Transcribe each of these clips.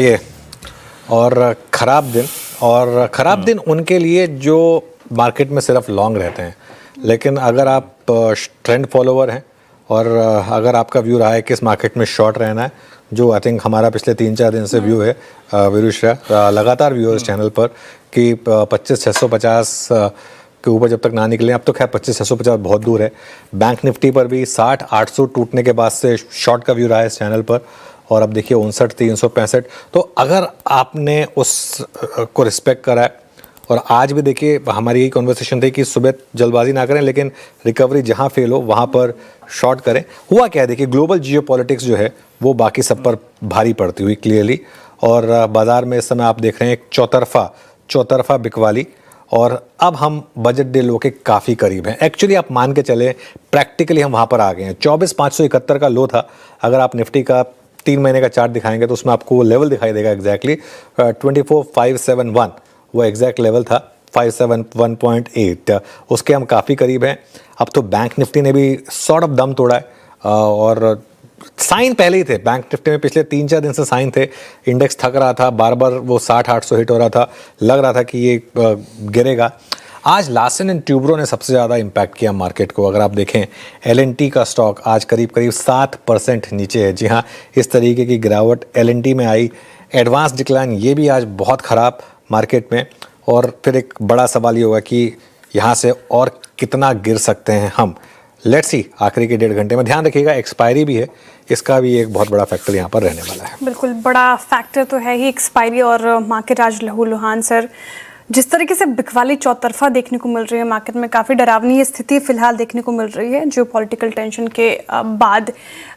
ये ख़राब दिन उनके लिए जो मार्केट में सिर्फ लॉन्ग रहते हैं। लेकिन अगर आप ट्रेंड फॉलोवर हैं और अगर आपका व्यू रहा है कि इस मार्केट में शॉर्ट रहना है, जो आई थिंक हमारा पिछले 3-4 दिन से व्यू है विरुश्रा, लगातार व्यू है इस चैनल पर कि 25,650 के ऊपर जब तक ना निकले। अब तो खैर 25,650 बहुत दूर है। बैंक निफ्टी पर भी 60,800 टूटने के बाद से शॉर्ट का व्यू रहा है इस चैनल पर, और अब देखिए 59,365। तो अगर आपने उस को रिस्पेक्ट करा है, और आज भी देखिए हमारी यही कॉन्वर्सेशन थी कि सुबह जल्दबाजी ना करें, लेकिन रिकवरी जहां फेल हो वहां पर शॉर्ट करें। हुआ क्या है, देखिए ग्लोबल जियोपॉलिटिक्स जो है वो बाकी सब पर भारी पड़ती हुई क्लियरली, और बाजार में इस समय आप देख रहे हैं एक चौतरफा बिकवाली। और अब हम बजट डे लो के काफ़ी करीब हैं। एक्चुअली आप मान के चले प्रैक्टिकली हम वहाँ पर आ गए हैं। 24,571 का लो था। अगर आप निफ्टी का 3 महीने का चार्ट दिखाएंगे तो उसमें आपको वो लेवल दिखाई देगा एग्जैक्टली 24,571 वो एग्जैक्ट लेवल था, 571.8। उसके हम काफ़ी करीब हैं। अब तो बैंक निफ्टी ने भी सॉर्ट ऑफ दम तोड़ा है, और साइन पहले ही थे बैंक निफ्टी में, पिछले 3-4 दिन से साइन थे। इंडेक्स थक रहा था, बार बार वो 60-800 हिट हो रहा था, लग रहा था कि ये गिरेगा। आज लार्सन एंड ट्यूब्रो ने सबसे ज़्यादा इम्पैक्ट किया मार्केट को। अगर आप देखें L&T का स्टॉक आज करीब 7% नीचे है। जी हाँ, इस तरीके की गिरावट L&T में आई। एडवांस डिक्लाइन ये भी आज बहुत ख़राब मार्केट में। और फिर एक बड़ा सवाल ये होगा कि यहाँ से और कितना गिर सकते हैं हम। लेट्स सी आखिरी के 1.5 घंटे में। ध्यान रखिएगा एक्सपायरी भी है, इसका भी एक बहुत बड़ा फैक्टर यहाँ पर रहने वाला है। बिल्कुल बड़ा फैक्टर तो है ही एक्सपायरी और मार्केट आज लहूलुहान। सर, जिस तरीके से बिकवाली चौतरफा देखने को मिल रही है मार्केट में, काफ़ी डरावनी स्थिति फिलहाल देखने को मिल रही है जो पॉलिटिकल टेंशन के बाद।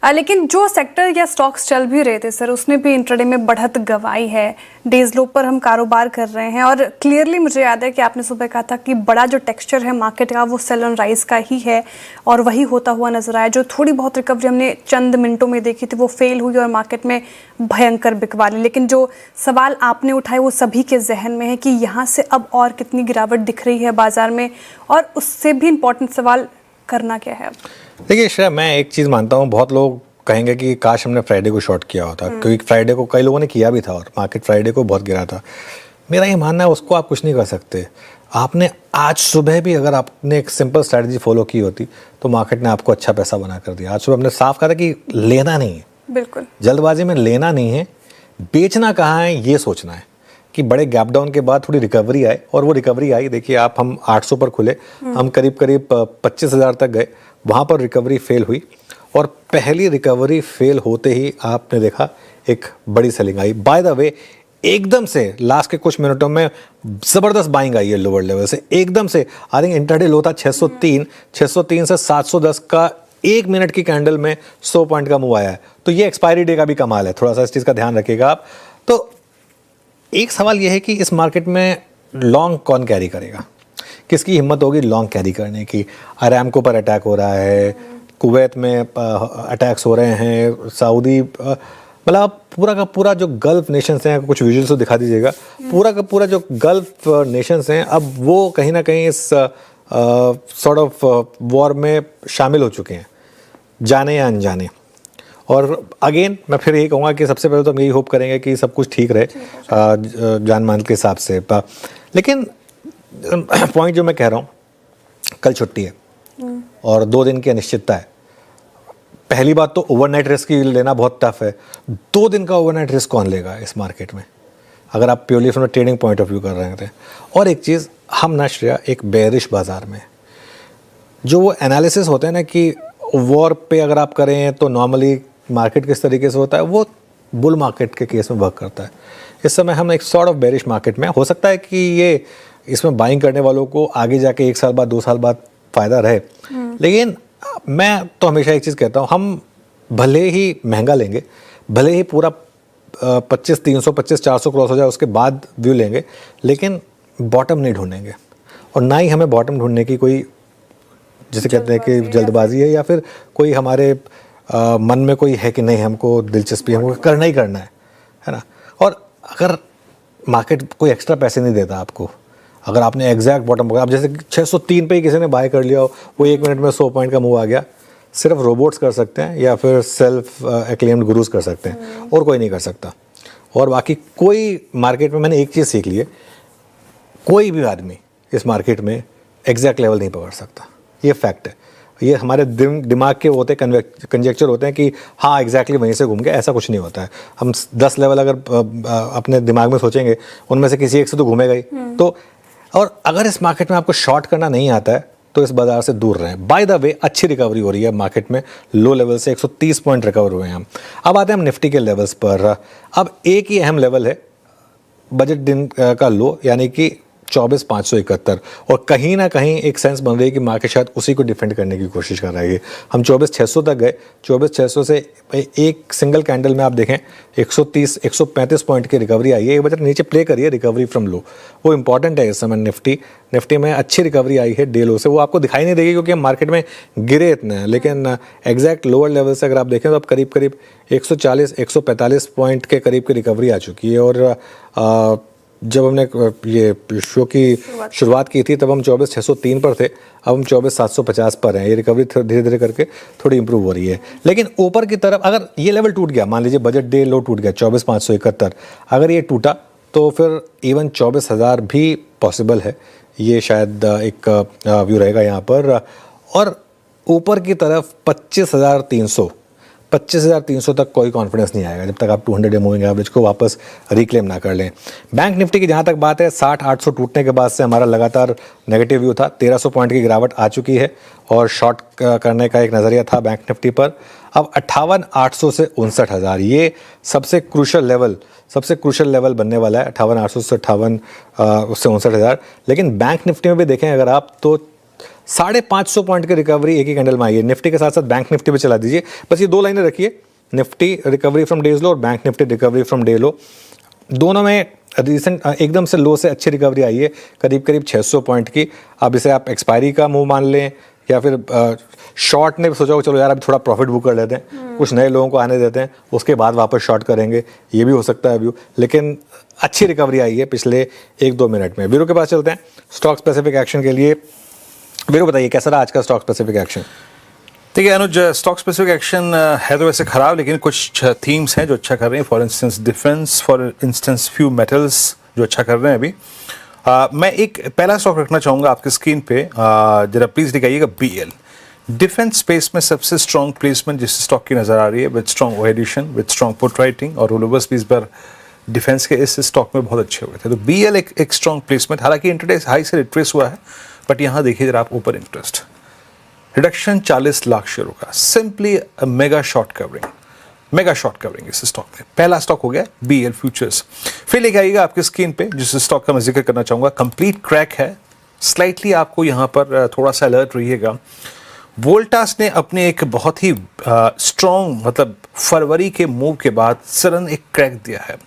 लेकिन जो सेक्टर या स्टॉक्स चल भी रहे थे सर, उसने भी इंट्राडे में बढ़त गंवाई है। डेज लो पर हम कारोबार कर रहे हैं, और क्लियरली मुझे याद है कि आपने सुबह कहा था कि बड़ा जो टेक्सचर है मार्केट का वो सेल ऑन राइज का ही है, और वही होता हुआ नजर आया। जो थोड़ी बहुत रिकवरी हमने चंद मिनटों में देखी थी वो फेल हुई और मार्केट में भयंकर बिकवाली। लेकिन जो सवाल आपने उठाए वो सभी के जहन में है कि यहाँ से अब और कितनी गिरावट दिख रही है बाजार में, और उससे भी इम्पोर्टेंट सवाल करना क्या है। देखिए श्रेया, मैं एक चीज़ मानता हूँ, बहुत लोग कहेंगे कि काश हमने फ्राइडे को शॉर्ट किया होता, क्योंकि फ्राइडे को कई लोगों ने किया भी था और मार्केट फ्राइडे को बहुत गिरा था। मेरा ये मानना है उसको आप कुछ नहीं कर सकते। आपने आज सुबह भी अगर आपने एक सिंपल स्ट्रैटेजी फॉलो की होती तो मार्केट ने आपको अच्छा पैसा बना कर दिया। आज सुबह हमने साफ कहा था कि लेना नहीं है, बिल्कुल जल्दबाजी में लेना नहीं है, बेचना कहाँ है ये सोचना है कि बड़े गैप डाउन के बाद थोड़ी रिकवरी आए, और वो रिकवरी आई। देखिए आप, हम 800 पर खुले, हम करीब 25,000 तक गए, वहाँ पर रिकवरी फेल हुई, और पहली रिकवरी फेल होते ही आपने देखा एक बड़ी selling I. By the way एकदम से लास्ट के कुछ मिनटों में ज़बरदस्त बाइंग आई है लोअर लेवल से, एकदम से। आई थिंक इंट्राडे लो था 603 से 710 का 1 मिनट की कैंडल में 100 पॉइंट का मूव आया है। तो ये एक्सपायरी डे का भी कमाल है, थोड़ा सा इस चीज़ का ध्यान रखिएगा आप। तो एक सवाल यह है कि इस मार्केट में लॉन्ग कौन कैरी करेगा, किसकी हिम्मत होगी लॉन्ग कैरी करने की। अरामको पर अटैक हो रहा है, कुवैत में अटैक्स हो रहे हैं, सऊदी, मतलब पूरा का पूरा जो गल्फ नेशंस हैं, कुछ विजुअल्स तो दिखा दीजिएगा, पूरा का पूरा जो गल्फ नेशंस हैं अब वो कहीं ना कहीं इस सॉर्ट ऑफ वॉर में शामिल हो चुके हैं, जाने या अनजाने। और अगेन मैं फिर यही कहूँगा कि सबसे पहले तो हम यही होप करेंगे कि सब कुछ ठीक रहे जान मान के हिसाब से। लेकिन पॉइंट जो मैं कह रहा हूँ, कल छुट्टी है और 2 दिन की अनिश्चितता है। पहली बात तो ओवरनाइट रिस्क लेना बहुत टफ है। 2 दिन का ओवरनाइट रिस्क कौन लेगा इस मार्केट में, अगर आप purely from trading point of view कर रहे थे। और एक चीज़, हम ना श्रेया एक बेरिश बाजार में जो वो एनालिसिस होते हैं ना कि वॉर पे अगर आप करें तो नॉर्मली मार्केट किस तरीके से होता है, वो बुल मार्केट के केस में वर्क करता है। इस समय हम एक सॉर्ट ऑफ बेरिश मार्केट में, हो सकता है कि ये इसमें बाइंग करने वालों को आगे जाके 1 साल बाद 2 साल बाद फ़ायदा रहे। लेकिन मैं तो हमेशा एक चीज़ कहता हूँ, हम भले ही महंगा लेंगे, भले ही पूरा 25,300 25,400 क्रॉस हो जाए उसके बाद व्यू लेंगे, लेकिन बॉटम नहीं ढूंढेंगे। और ना ही हमें बॉटम ढूंढने की कोई, जिसे कहते हैं कि जल्दबाजी है, या फिर कोई हमारे मन में कोई है कि नहीं हमको दिलचस्पी, हमको करना ही करना है ना। और अगर मार्केट कोई एक्स्ट्रा पैसे नहीं देता आपको, अगर आपने एग्जैक्ट बॉटम पकड़ा, अब जैसे 603 पे ही किसी ने बाय कर लिया हो, वो 1 मिनट में 100 पॉइंट का मूव आ गया, सिर्फ रोबोट्स कर सकते हैं या फिर सेल्फ एक्लेम्ड गुरुज कर सकते हैं, और कोई नहीं कर सकता। और बाकी कोई मार्केट में, मैंने एक चीज़ सीख ली है, कोई भी आदमी इस मार्केट में एग्जैक्ट लेवल नहीं पकड़ सकता, ये फैक्ट है। ये हमारे दिमाग के होते कंजेक्चर होते हैं कि हाँ एग्जैक्टली वहीं से घूम के, ऐसा कुछ नहीं होता है। हम 10 लेवल अगर अपने दिमाग में सोचेंगे, उनमें से किसी एक से तो घूमेगा ही। तो और अगर इस मार्केट में आपको शॉर्ट करना नहीं आता है तो इस बाजार से दूर रहें। बाय द वे अच्छी रिकवरी हो रही है मार्केट में, लो लेवल से 130 पॉइंट रिकवर हुए हैं हम। अब आते हैं हम निफ्टी के लेवल्स पर। अब एक ही अहम लेवल है बजट दिन का लो, यानी कि 24,571, और कहीं ना कहीं एक सेंस बन रही है कि मार्केट शायद उसी को डिफेंड करने की कोशिश कर रही है। हम 24,600 तक गए, 24,600 से एक सिंगल कैंडल में आप देखें 135 पॉइंट की रिकवरी आई है। एक बजट नीचे प्ले करिए रिकवरी फ्रॉम लो, वो इंपॉर्टेंट है इस समय। निफ्टी में अच्छी रिकवरी आई है डे लो से, वो आपको दिखाई नहीं देगी क्योंकि हम मार्केट में गिरे इतने हैं, लेकिन एग्जैक्ट लोअर लेवल से अगर आप देखें तो अब करीब 145 पॉइंट के करीब की रिकवरी आ चुकी है। और जब हमने ये शो की शुरुआत की थी तब हम 24,603 पर थे, अब हम 24,750 पर हैं। ये रिकवरी धीरे धीरे करके थोड़ी इंप्रूव हो रही है। लेकिन ऊपर की तरफ अगर ये लेवल टूट गया, मान लीजिए बजट डे लो टूट गया 24,571, अगर ये टूटा तो फिर इवन 24,000 भी पॉसिबल है। ये शायद एक व्यू रहेगा यहाँ पर। और ऊपर की तरफ 25,300 तक कोई कॉन्फिडेंस नहीं आएगा जब तक आप 200 डे मूविंग एवरेज को वापस रिक्लेम ना कर लें। बैंक निफ्टी की जहाँ तक बात है, 60,800 टूटने के बाद से हमारा लगातार नेगेटिव व्यू था। 1,300 पॉइंट की गिरावट आ चुकी है और शॉर्ट करने का एक नज़रिया था बैंक निफ्टी पर। अब 58,800 से 59,000 ये सबसे क्रूशल लेवल बनने वाला है, 58,800 से 59,000। लेकिन बैंक निफ्टी में भी देखें अगर आप तो 550 पॉइंट की रिकवरी एक ही कैंडल में आई है। निफ्टी के साथ साथ बैंक निफ्टी पे चला दीजिए, बस ये दो लाइनें रखिए, निफ्टी रिकवरी फ्रॉम डेज लो और bank Nifty recovery from day लो। दोनों में रिसेंट एकदम से लो से अच्छी रिकवरी आई है, करीब 600 पॉइंट की। अब इसे आप एक्सपायरी का मूव मान लें या फिर शॉर्ट ने सोचा चलो यार अभी थोड़ा प्रॉफिट बुक कर लेते हैं, कुछ नए लोगों को आने देते हैं, उसके बाद वापस शॉर्ट करेंगे, ये भी हो सकता है व्यू। लेकिन अच्छी रिकवरी आई है पिछले 1-2 मिनट में। वीरू के पास चलते हैं स्टॉक स्पेसिफिक एक्शन के लिए। वीरू बताइए कैसा रहा आज का स्टॉक स्पेसिफिक एक्शन? ठीक है अनुज, स्टॉक स्पेसिफिक एक्शन है तो वैसे खराब, लेकिन कुछ थीम्स हैं जो अच्छा कर रहे हैं। For instance defence, for instance few metals जो अच्छा कर रहे हैं अभी। मैं एक पहला स्टॉक रखना चाहूँगा आपकी स्क्रीन पे, जरा प्लीज़ दिखाइएगा। BL डिफेंस स्पेस में सबसे स्ट्रॉन्ग प्लेसमेंट जिस स्टॉक की नज़र आ रही है, with strong OI addition, with strong put writing, और रोलोवर्स भी इस बार डिफेंस के इस स्टॉक में बहुत अच्छे हुए थे। तो BL एक स्ट्रॉन्ग प्लेसमेंट, हालांकि इंटरडे हाई से रिट्रेस हुआ है, बट यहाँ देखिए जरा आप ऊपर इंटरेस्ट रिडक्शन 40 लाख शेयरों का, सिंपली मेगा शॉर्ट कवरिंग इस स्टॉक में। पहला स्टॉक हो गया BL फ्यूचर्स। फिर लेके आइएगा आपकी स्क्रीन पे जिस स्टॉक का मैं जिक्र करना चाहूँगा, कंप्लीट क्रैक है, स्लाइटली आपको यहाँ पर थोड़ा सा अलर्ट रहिएगा। वोल्टास ने अपने एक बहुत ही स्ट्रॉन्ग मतलब फरवरी के मूव के बाद सडन एक क्रैक दिया है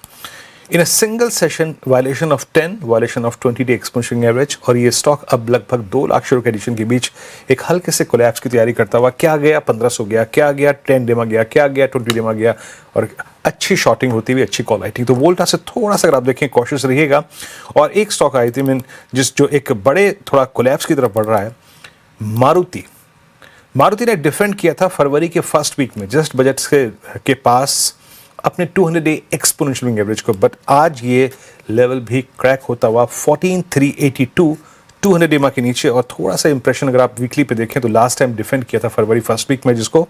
in a single session, violation of 10, violation of 20 day exponential average, और ये स्टॉक अब लगभग 2 लाख शेयरों के एडिशन के बीच एक हल्के से कोलैप्स की तैयारी करता हुआ क्या गया 1500 गया, क्या गया 10 डे में गया, क्या गया 20 डे में गया, और अच्छी शॉर्टिंग होती हुई अच्छी कॉल आई थी। तो वोल्टा से थोड़ा सा अगर आप देखें कॉशियस रहिएगा। और एक स्टॉक आई थी मीन जो एक बड़े थोड़ा कोलैप्स की तरफ बढ़ रहा है, मारुति ने डिफेंड किया था फरवरी के फर्स्ट वीक में जस्ट बजट के पास अपने 200 डे एक्सपोनेंशियल एवरेज को, बट आज ये लेवल भी क्रैक होता हुआ 14,382 200 डे के नीचे। और थोड़ा सा इंप्रेशन अगर आप वीकली पे देखें तो लास्ट टाइम डिफेंड किया था फरवरी फर्स्ट वीक में, जिसको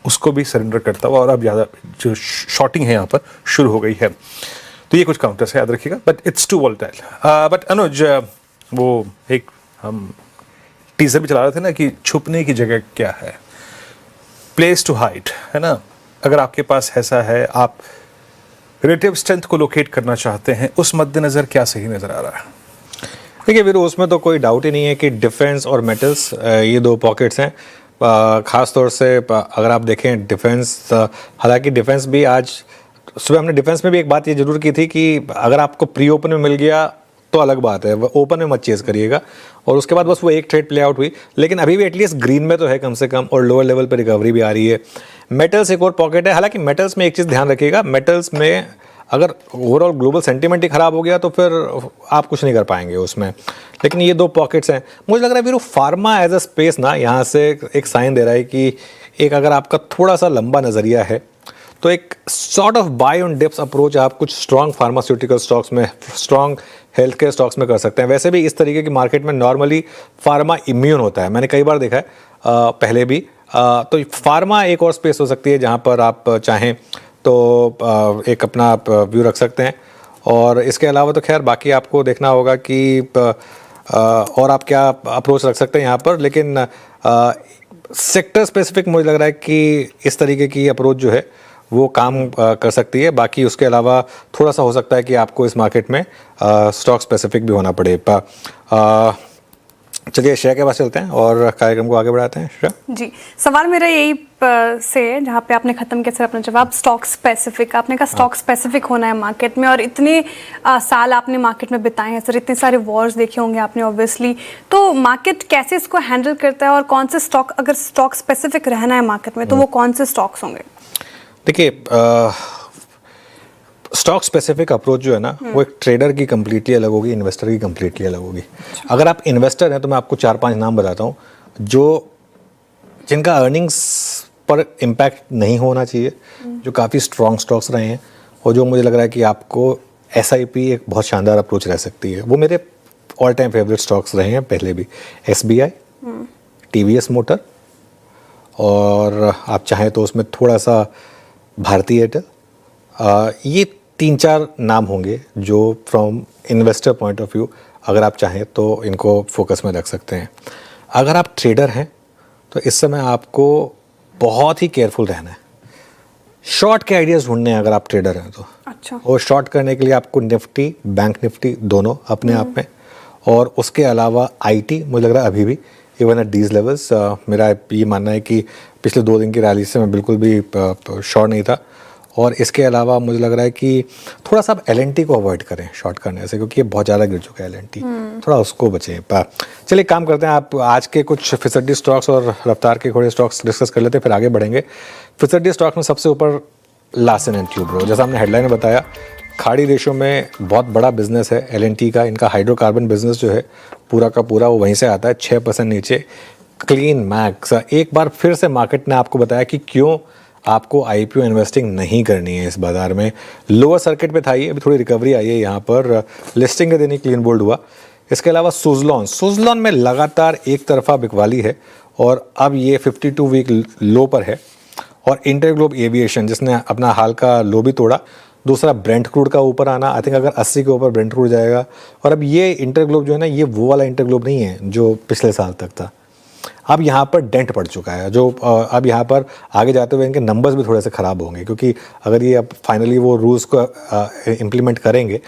उसको भी सरेंडर करता हुआ, और अब ज़्यादा जो शॉर्टिंग है यहाँ पर शुरू हो गई है। तो ये कुछ काउंटर्स है, याद रखिएगा, but it's too volatile. But Anuj, वो एक हम टीजर भी चला रहे थे ना कि छुपने की जगह क्या है, प्लेस टू हाइड, है ना। अगर आपके पास ऐसा है, आप रिलेटिव स्ट्रेंथ को लोकेट करना चाहते हैं, उस मद्देनज़र क्या सही नज़र आ रहा है? देखिए वीरू, उसमें तो कोई डाउट ही नहीं है कि डिफेंस और मेटल्स ये दो पॉकेट्स हैं। ख़ास तौर से अगर आप देखें डिफेंस, हालांकि डिफेंस भी आज सुबह हमने डिफेंस में भी एक बात ये जरूर की थी कि अगर आपको प्री ओपन में मिल गया तो अलग बात है, ओपन में मत चेज़ करिएगा। और उसके बाद बस वो एक ट्रेड प्ले आउट हुई, लेकिन अभी भी एटलीस्ट ग्रीन में तो है कम से कम, और लोअर लेवल पर रिकवरी भी आ रही है। मेटल्स एक और पॉकेट है, हालांकि मेटल्स में एक चीज़ ध्यान रखिएगा, मेटल्स में अगर ओवरऑल ग्लोबल सेंटीमेंट ही ख़राब हो गया तो फिर आप कुछ नहीं कर पाएंगे उसमें। लेकिन ये दो पॉकेट्स हैं। मुझे लग रहा है Veeru pharma as a space ना यहाँ से एक साइन दे रहा है कि एक अगर आपका थोड़ा सा लंबा नज़रिया है तो एक sort of buy on dips approach आप कुछ स्ट्रॉन्ग फार्मास्यूटिकल स्टॉक्स में, स्ट्रॉन्ग हेल्थ केयर स्टॉक्स में कर सकते हैं। वैसे भी इस तरीके की मार्केट में नॉर्मली फार्मा इम्यून होता है, मैंने कई बार देखा है पहले भी। तो फार्मा एक और स्पेस हो सकती है जहाँ पर आप चाहें तो एक अपना व्यू रख सकते हैं। और इसके अलावा तो खैर बाकी आपको देखना होगा कि और आप क्या अप्रोच रख सकते हैं यहाँ पर। लेकिन सेक्टर स्पेसिफिक मुझे लग रहा है कि इस तरीके की अप्रोच जो है वो काम कर सकती है। बाकी उसके अलावा थोड़ा सा हो सकता है कि आपको इस मार्केट में स्टॉक स्पेसिफिक भी होना पड़े। चलिए श्रेया के पास चलते हैं और कार्यक्रम को आगे बढ़ाते हैं। श्रेया जी, सवाल मेरा यही से है जहाँ पे आपने ख़त्म किया सर अपना जवाब, स्टॉक स्पेसिफिक। आपने कहा स्टॉक स्पेसिफिक होना है मार्केट में, और इतने साल आपने मार्केट में बिताए हैं सर, इतने सारे वॉर्स देखे होंगे आपने ऑब्वियसली। तो मार्केट कैसे इसको हैंडल करता है, और कौन से स्टॉक, अगर स्टॉक स्पेसिफिक रहना है मार्केट में तो वो कौन से स्टॉक्स होंगे? देखिए, स्टॉक स्पेसिफिक अप्रोच जो है ना वो एक ट्रेडर की कम्प्लीटली अलग होगी, इन्वेस्टर की कम्प्लीटली अलग होगी। अगर आप इन्वेस्टर हैं तो मैं आपको 4-5 नाम बताता हूँ जिनका अर्निंग्स पर इम्पैक्ट नहीं होना चाहिए, जो काफ़ी स्ट्रॉन्ग स्टॉक्स रहे हैं, और जो मुझे लग रहा है कि आपको SIP एक बहुत शानदार अप्रोच रह सकती है। वो मेरे ऑल टाइम फेवरेट स्टॉक्स रहे हैं पहले भी। SBI, TVS मोटर, और आप चाहें तो उसमें थोड़ा सा भारती एयरटेल। ये 3-4 नाम होंगे जो from investor point of view अगर आप चाहें तो इनको फोकस में रख सकते हैं। अगर आप ट्रेडर हैं तो इस समय आपको बहुत ही केयरफुल रहना है। शॉर्ट के आइडियाज़ ढूंढने हैं अगर आप ट्रेडर हैं तो। अच्छा। और शॉर्ट करने के लिए आपको निफ्टी, बैंक निफ्टी दोनों अपने आप में, और उसके अलावा IT मुझे लग रहा है अभी भी इवन एट दीज लेवल्स, मेरा ये मानना है कि पिछले 2 दिन की रैली से मैं बिल्कुल भी शॉर्ट नहीं था। और इसके अलावा मुझे लग रहा है कि थोड़ा सा आप LNT को अवॉइड करें शॉर्ट करने से, क्योंकि ये बहुत ज़्यादा गिर चुका है LNT, थोड़ा उसको बचें। चलिए काम करते हैं, आप आज के कुछ फिसड्डी स्टॉक्स और रफ्तार के घोड़े स्टॉक्स डिस्कस कर लेते हैं, फिर आगे बढ़ेंगे। फिसड्डी स्टॉक्स में सबसे ऊपर लार्सन एंड ट्यूब्रो, जैसा हमने हेडलाइन में बताया, खाड़ी देशों में बहुत बड़ा बिजनेस है LNT का। इनका हाइड्रोकार्बन बिजनेस जो है पूरा का पूरा वो वहीं से आता है। 6% नीचे क्लीन मैक्स। एक बार फिर से मार्केट ने आपको बताया कि क्यों आपको IPO इन्वेस्टिंग नहीं करनी है इस बाज़ार में। लोअर सर्किट पे था ये, अभी थोड़ी रिकवरी आई है यहाँ पर। लिस्टिंग के दिन ही क्लीन बोल्ड हुआ। इसके अलावा सुजलॉन में लगातार एक तरफा बिकवाली है और अब ये 52 वीक लो पर है। और इंटरग्लोब एविएशन जिसने अपना हाल का लो भी तोड़ा। दूसरा ब्रेंट क्रूड का ऊपर आना, आई थिंक अगर 80 के ऊपर ब्रेंट क्रूड जाएगा। और अब ये इंटरग्लोब जो है ना, ये वो वाला इंटरग्लोब नहीं है जो पिछले साल तक था। अब यहाँ पर डेंट पड़ चुका है, जो अब यहाँ पर आगे जाते हुए इनके नंबर्स भी थोड़े से ख़राब होंगे, क्योंकि अगर ये अब फाइनली वो रूल्स को इम्प्लीमेंट करेंगे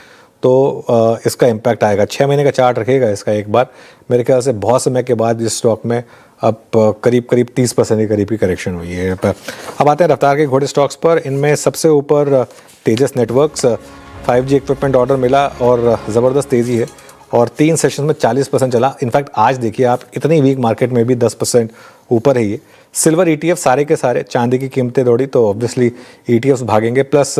तो इसका इम्पैक्ट आएगा। 6 महीने का चार्ट रखेगा इसका एक बार। मेरे ख्याल से बहुत समय के बाद इस स्टॉक में अब करीब 30% के करीब की करेक्शन हुई है। अब आते हैं रफ्तार के घोड़े स्टॉक्स पर। इनमें सबसे ऊपर तेजस नेटवर्क्स, 5G इक्विपमेंट ऑर्डर मिला और ज़बरदस्त तेज़ी है और 3 सेशन में 40% चला। इनफैक्ट आज देखिए आप, इतनी वीक मार्केट में भी 10% ऊपर है ये। सिल्वर ETF सारे के सारे, चांदी की कीमतें दौड़ी तो ऑब्वियसली ETFs भागेंगे। प्लस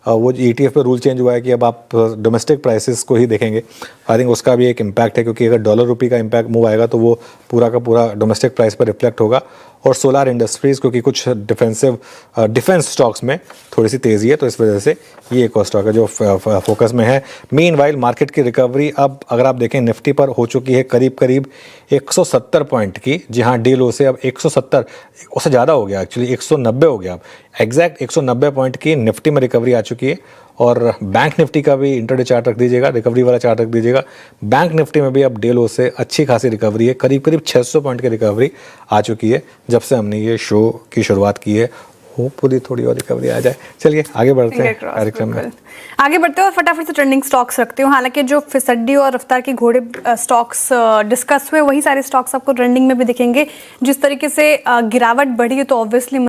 वो ETF पे रूल चेंज हुआ है कि अब आप डोमेस्टिक प्राइसेस को ही देखेंगे। आई थिंक उसका भी एक इम्पैक्ट है, क्योंकि अगर डॉलर रुपये का इम्पैक्ट मूव आएगा तो वो पूरा का पूरा डोमेस्टिक प्राइस पर रिफ्लेक्ट होगा। और सोलार इंडस्ट्रीज़, क्योंकि कुछ डिफेंस स्टॉक्स में थोड़ी सी तेज़ी है, तो इस वजह से ये एक और स्टॉक है जो फोकस में है। मीनवाइल मार्केट की रिकवरी अब अगर आप देखें निफ्टी पर हो चुकी है करीब 170 पॉइंट की। जी हाँ, डील से अब 170, उससे ज़्यादा हो गया एक्चुअली, 190 हो गया। अब एग्जैक्ट 190 पॉइंट की निफ्टी में रिकवरी आ चुकी है। और बैंक निफ्टी का भी इंटरडे चार्ट रख दीजिएगा, रिकवरी वाला चार्ट रख दीजिएगा। बैंक निफ्टी में भी अब डे लो से अच्छी खासी रिकवरी है, करीब 600 पॉइंट की रिकवरी आ चुकी है जब से हमने ये शो की शुरुआत की है। होपफुली थोड़ी और रिकवरी आ जाए। चलिए आगे बढ़ते हैं कार्यक्रम में। आगे बढ़ते हो और फटाफट से ट्रेंडिंग स्टॉक्स रखते हो। हालांकि जो फिसड्डी और रफ्तार के घोड़े स्टॉक्स डिस्कस हुए, वही सारे स्टॉक्स आपको ट्रेंडिंग में भी दिखेंगे। जिस तरीके से गिरावट बढ़ी है तो ऑब्वियसली